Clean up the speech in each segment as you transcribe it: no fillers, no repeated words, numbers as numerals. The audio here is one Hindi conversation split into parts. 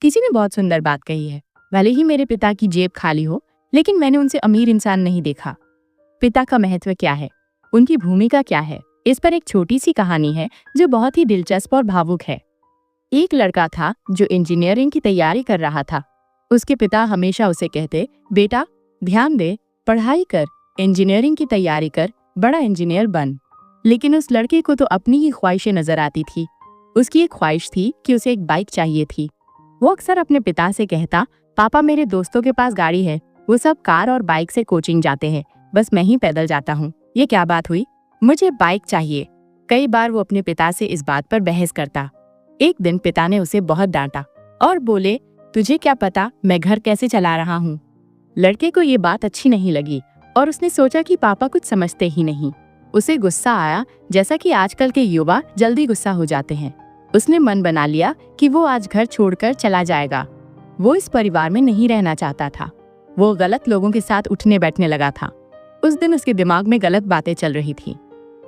किसी ने बहुत सुंदर बात कही है, भले ही मेरे पिता की जेब खाली हो, लेकिन मैंने उनसे अमीर इंसान नहीं देखा। पिता का महत्व क्या है, उनकी भूमिका क्या है, इस पर एक छोटी सी कहानी है जो बहुत ही दिलचस्प और भावुक है। एक लड़का था जो इंजीनियरिंग की तैयारी कर रहा था। उसके पिता हमेशा उसे कहते, बेटा ध्यान दे, पढ़ाई कर, इंजीनियरिंग की तैयारी कर, बड़ा इंजीनियर बन। लेकिन उस लड़के को तो अपनी ही ख्वाहिशें नजर आती थी। उसकी एक ख्वाहिश थी कि उसे एक बाइक चाहिए थी। वो अक्सर अपने पिता से कहता, पापा मेरे दोस्तों के पास गाड़ी है, वो सब कार और बाइक से कोचिंग जाते हैं, बस मैं ही पैदल जाता हूँ। ये क्या बात हुई, मुझे बाइक चाहिए। कई बार वो अपने पिता से इस बात पर बहस करता। एक दिन पिता ने उसे बहुत डांटा और बोले, तुझे क्या पता मैं घर कैसे चला रहा हूँ। लड़के को ये बात अच्छी नहीं लगी और उसने सोचा कि पापा कुछ समझते ही नहीं। उसे गुस्सा आया, जैसा कि आजकल के युवा जल्दी गुस्सा हो जाते हैं। उसने मन बना लिया कि वो आज घर छोड़कर चला जाएगा। वो इस परिवार में नहीं रहना चाहता था। वो गलत लोगों के साथ उठने बैठने लगा था। उस दिन उसके दिमाग में गलत बातें चल रही थी।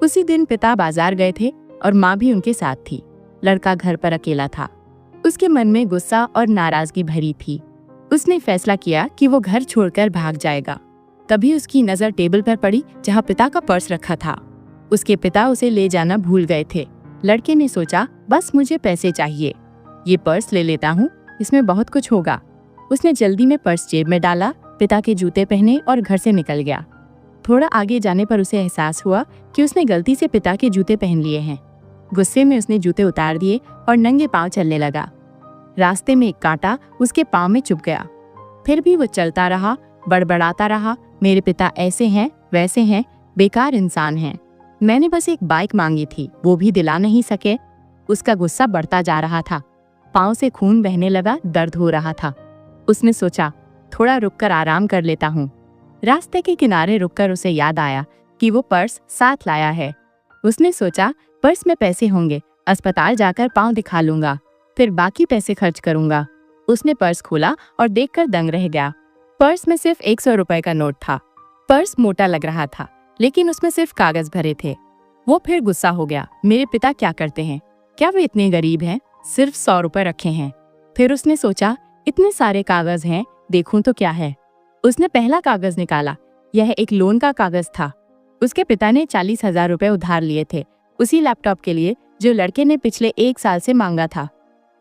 उसी दिन पिता बाजार गए थे और माँ भी उनके साथ थी। लड़का घर पर अकेला था। उसके मन में गुस्सा और नाराजगी भरी थी। उसने फैसला किया कि वो घर छोड़कर भाग जाएगा। तभी उसकी नजर टेबल पर पड़ी जहाँ पिता का पर्स रखा था। उसके पिता उसे ले जाना भूल गए थे। लड़के ने सोचा, बस मुझे पैसे चाहिए, ये पर्स ले लेता हूँ, इसमें बहुत कुछ होगा। उसने जल्दी में पर्स जेब में डाला, पिता के जूते पहने और घर से निकल गया। थोड़ा आगे जाने पर उसे एहसास हुआ कि उसने गलती से पिता के जूते पहन लिए हैं। गुस्से में उसने जूते उतार दिए और नंगे पांव चलने लगा। रास्ते में एक कांटा उसके पांव में चुभ गया। फिर भी वो चलता रहा, बड़बड़ाता रहा, मेरे पिता ऐसे हैं, वैसे हैं, बेकार इंसान हैं। मैंने बस एक बाइक मांगी थी, वो भी दिला नहीं सके। उसका गुस्सा बढ़ता जा रहा था। पांव से खून बहने लगा, दर्द हो रहा था। उसने सोचा, थोड़ा रुककर आराम कर लेता हूँ। रास्ते के किनारे रुककर उसे याद आया कि वो पर्स साथ लाया है। उसने सोचा, पर्स में पैसे होंगे, अस्पताल जाकर पांव दिखा लूंगा, फिर बाकी पैसे खर्च करूंगा। उसने पर्स खोला और देखकर दंग रह गया। पर्स में सिर्फ 100 रुपए का नोट था। पर्स मोटा लग रहा था, लेकिन उसमें सिर्फ कागज भरे थे। वो फिर गुस्सा हो गया, मेरे पिता क्या करते हैं, क्या वे इतने गरीब हैं, सिर्फ 100 रुपए रखे हैं। फिर उसने सोचा, इतने सारे कागज हैं, देखूं तो क्या है। उसने पहला कागज निकाला। यह एक लोन का कागज था। उसके पिता ने 40,000 रुपए उधार लिए थे, उसी लैपटॉप के लिए जो लड़के ने पिछले 1 साल से मांगा था।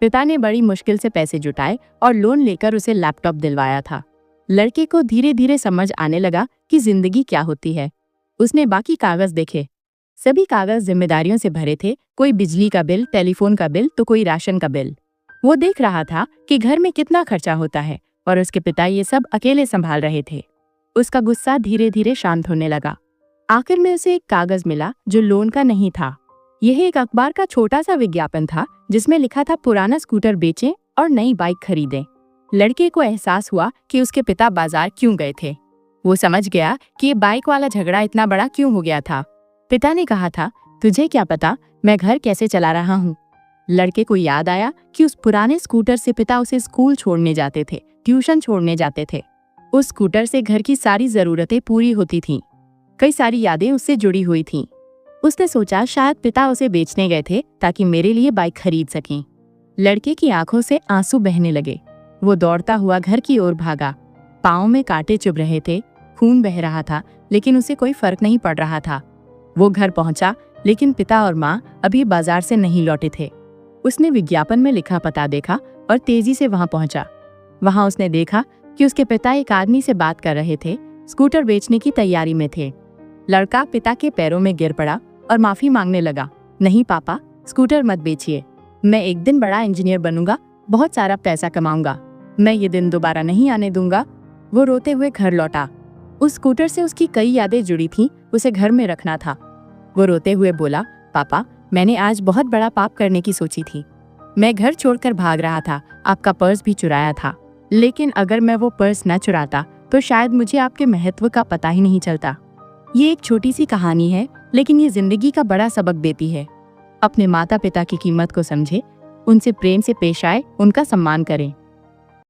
पिता ने बड़ी मुश्किल से पैसे जुटाए और लोन लेकर उसे लैपटॉप दिलवाया था। लड़के को धीरे धीरे समझ आने लगा कि जिंदगी क्या होती है। उसने बाकी कागज देखे। सभी कागज जिम्मेदारियों से भरे थे, कोई बिजली का बिल, टेलीफोन का बिल, तो कोई राशन का बिल। वो देख रहा था कि घर में कितना खर्चा होता है और उसके पिता ये सब अकेले संभाल रहे थे। उसका गुस्सा धीरे धीरे शांत होने लगा। आखिर में उसे एक कागज मिला जो लोन का नहीं था। यह एक अखबार का छोटा सा विज्ञापन था जिसमें लिखा था, पुराना स्कूटर बेचें और नई बाइक खरीदें। लड़के को एहसास हुआ कि उसके पिता बाजार क्यों गए थे। वो समझ गया कि ये बाइक वाला झगड़ा इतना बड़ा क्यों हो गया था। पिता ने कहा था, तुझे क्या पता मैं घर कैसे चला रहा हूँ। लड़के को याद आया कि उस पुराने स्कूटर से पिता उसे स्कूल छोड़ने जाते थे, ट्यूशन छोड़ने जाते थे। उस स्कूटर से घर की सारी जरूरतें पूरी होती थीं। कई सारी यादें उससे जुड़ी हुई थीं। उसने सोचा, शायद पिता उसे बेचने गए थे ताकि मेरे लिए बाइक खरीद सकें। लड़के की आंखों से आंसू बहने लगे। वो दौड़ता हुआ घर की ओर भागा। पाँव में कांटे चुभ रहे थे, खून बह रहा था, लेकिन उसे कोई फर्क नहीं पड़ रहा था। वो घर पहुंचा, लेकिन पिता और माँ अभी बाजार से नहीं लौटे थे। उसने विज्ञापन में लिखा पता देखा और तेजी से वहां पहुंचा। वहां उसने देखा कि उसके पिता एक आदमी से बात कर रहे थे, स्कूटर बेचने की तैयारी में थे। लड़का पिता के पैरों में गिर पड़ा और माफी मांगने लगा, नहीं पापा, स्कूटर मत बेचिए, मैं एक दिन बड़ा इंजीनियर बनूंगा, बहुत सारा पैसा कमाऊंगा, मैं ये दिन दोबारा नहीं आने दूंगा। वो रोते हुए घर लौटा। उस स्कूटर से उसकी कई यादें जुड़ी थीं, उसे घर में रखना था। वो रोते हुए बोला, पापा, मैंने आज बहुत बड़ा पाप करने की सोची थी। मैं घर छोड़कर भाग रहा था, आपका पर्स भी चुराया था, लेकिन अगर मैं वो पर्स न चुराता तो शायद मुझे आपके महत्व का पता ही नहीं चलता। ये एक छोटी सी कहानी है, लेकिन ये जिंदगी का बड़ा सबक देती है। अपने माता पिता की कीमत को समझे, उनसे प्रेम से पेश आए, उनका सम्मान करें।